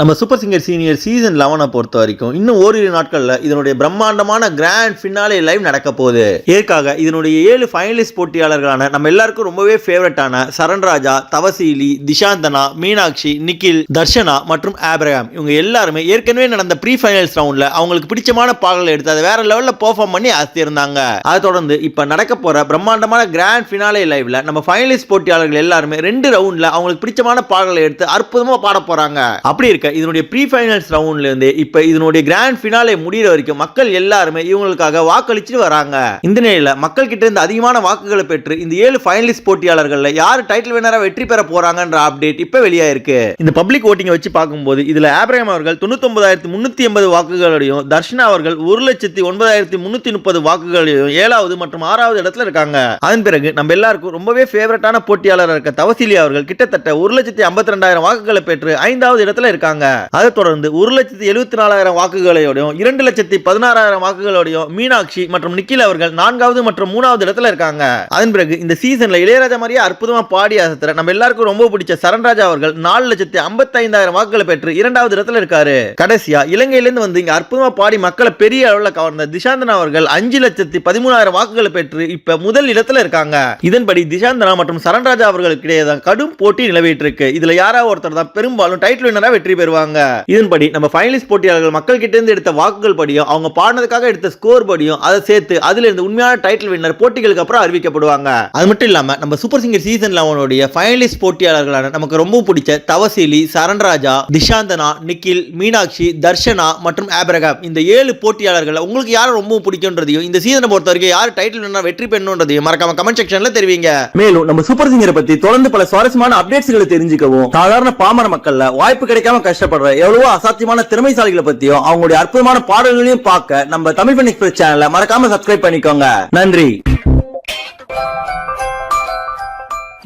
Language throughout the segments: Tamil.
நம்ம சூப்பர் சிங்கர் சீனியர் சீசன் 11 பொறுத்த வரைக்கும் இன்னும் ஓரிரு நாட்கள்ல இதனுடைய பிரம்மாண்டமான கிராண்ட் ஃபினாலே லைவ் நடக்க போகுது. இதற்காக இதனுடைய 7 ஃபைனலிஸ்ட் போட்டியாளர்களான நம்ம எல்லாருக்கும் ரொம்பவே ஃபேவரட்டான சரண்ராஜா, தவசீலி, திஷாந்தனா, மீனாட்சி, நிக்கில், தர்ஷனா மற்றும் ஆப்ரஹாம் இவங்க எல்லாருமே ஏற்கனவே நடந்த ப்ரீ ஃபைனல்ஸ் ரவுண்ட்ல அவங்களுக்கு பிடிச்சமான பாடல்களை எடுத்து அதை வேற லெவல்ல பெர்ஃபார்ம் பண்ணி ஆஸ்திருந்தாங்க. அதை தொடர்ந்து இப்ப நடக்க போற பிரம்மாண்டமான கிராண்ட் ஃபினாலே லைவ்ல நம்ம ஃபைனலிஸ்ட் போட்டியாளர்கள் எல்லாருமே 2 ரவுண்ட்ல அவங்களுக்கு பிடிச்சமான பாடல்களை எடுத்து அற்புதமா பாட போறாங்க. அப்படி இருக்க இதனுடைய ப்ரீ ஃபைனல்ஸ் ரவுண்ட்ல இருந்து இப்ப இதனுடைய கிராண்ட் ஃபினாலே முடிகிற வரைக்கும் மக்கள் எல்லாருமே இவங்களுக்காக வாக்களிச்சு வராங்க. இந்த நிலையில மக்கள் கிட்ட இருந்து அதிகமான வாக்குகளை பெற்று இந்த 7 ஃபைனலிஸ்ட் போட்டியாளர்கள்ல யார் டைட்டில் வின்னரா வெற்றி பெற போறாங்கன்ற அப்டேட் இப்ப வெளியாயிருக்கு. இந்த பப்ளிக் ஓட்டிங் வச்சு பார்க்கும்போது இதுல ஆப்ரஹாம் அவர்கள் 99,380 வாக்குகளோடையும், தர்ஷனா அவர்கள் 1,09,330 வாக்குகளையும் 7வது மற்றும் 6வது இடத்துல இருக்காங்க. அதன் பிறகு நம்ம எல்லாருக்கும் ரொம்பவே ஃபேவரட்டான போட்டியாளராக இருக்க தவசீலி அவர்கள் கிட்டத்தட்ட 1,52,000 வாக்குகளை பெற்று 5வது இடத்துல இருக்காங்க. அதை தொடர்ந்து 1,74,000 வாக்குகளோடையும் 2,16,000 வாக்குகளோடையும் மீனாட்சி மற்றும் நிக்கில் அவர்கள் 4வது மற்றும் 3வது இடத்துல இருக்காங்க. அதன் பிறகு இந்த சீசன்ல இளையராஜா மாதிரியே அற்புதமா பாடி அசத்துற நம்ம எல்லாருக்கும் ரொம்ப பிடிச்ச சரண்ராஜா அவர்கள் 4,55,000 வாக்குகளை பெற்று 2வது இடத்துல இருக்காரு. கடைசியா இலங்கையிலிருந்து வந்து இங்க அற்புதமா பாடி மக்களை பெரிய அளவுல கவர்ந்த திஷாந்தனா அவர்கள் 5,13,000 வாக்குகளை பெற்று இப்ப முதல் இடத்துல இருக்காங்க. இதன்படி திஷாந்தனா மற்றும் சரண்ராஜா அவர்களுக்கு இடையே கடும் போட்டி நிலவிட்டு இருக்கு. இதுல யாராவது ஒருத்தர் தான் பெரும்பாலும் டைட்டில் வின்னரா வெற்றி பெறுவாங்க. இதன்படி நம்ம ஃபைனலிஸ்ட் போட்டியாளர்கள் மக்கள் கிட்ட இருந்து எடுத்த வாக்குகள் படியும், அவங்க பாடினதுக்காக எடுத்த ஸ்கோர் படியும் அதை சேர்த்து அதுல இருந்து உண்மையான டைட்டில் வின்னர் போட்டிகளுக்கு அப்புறம் அறிவிக்கப்படுவாங்க. அது மட்டும் இல்லாம நம்ம சூப்பர் சிங்கர் சீசன் 11 உடைய ஃபைனலிஸ்ட் போட்டியாளர்களான நமக்கு ரொம்ப பிடிச்ச தவசீலி, சரண்ராஜா, திஷாந்தனா, நிக்கில், மீனாட்சி, தர்ஷனா மற்றும் ஆப்ரஹாம் இந்த 7 போட்டியாளர்கள் உங்களுக்கு யாரை ரொம்ப பிடிக்கும்ன்றதையும் இந்த சீசனை பொறுத்த வரைக்கும் யார் டைட்டில் வின்னர் வெற்றி பெறணும்ன்றதையும் மறக்காம கமெண்ட் செக்ஷன்ல தெரிவிங்க. மேலும் நம்ம சூப்பர் சிங்கரை பத்தி தொடர்ந்து பல சுவாரஸ்யமான அப்டேட்ஸ்களை தெரிஞ்சுக்கவும், சாதாரண பாமர மக்கள்ல வாய்ப்பு கிடைக்காம கஷ்டப்படுற எவ்வளவோ அசாத்தியமான திறமைசாலிகளை பத்தியும் அவங்களுடைய அற்புதமான பாடல்களையும் பார்க்க நம்ம தமிழ் ஃபன் எக்ஸ்பிரஸ் சேனலை மறக்காம சப்ஸ்கிரைப் பண்ணிக்கோங்க. நன்றி.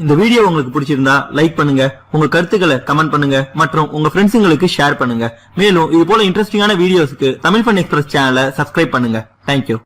இந்த வீடியோ உங்களுக்கு பிடிச்சிருந்தா லைக் பண்ணுங்க, உங்க கருத்துக்களை கமெண்ட் பண்ணுங்க மற்றும் உங்க ஃப்ரெண்ட்ஸுங்களுக்கு ஷேர் பண்ணுங்க. மேலும் இது போல இன்ட்ரெஸ்டிங்கான வீடியோஸ்க்கு தமிழ் ஃபன் எக்ஸ்பிரஸ் சேனலை சப்ஸ்கிரைப் பண்ணுங்க. தேங்க்யூ.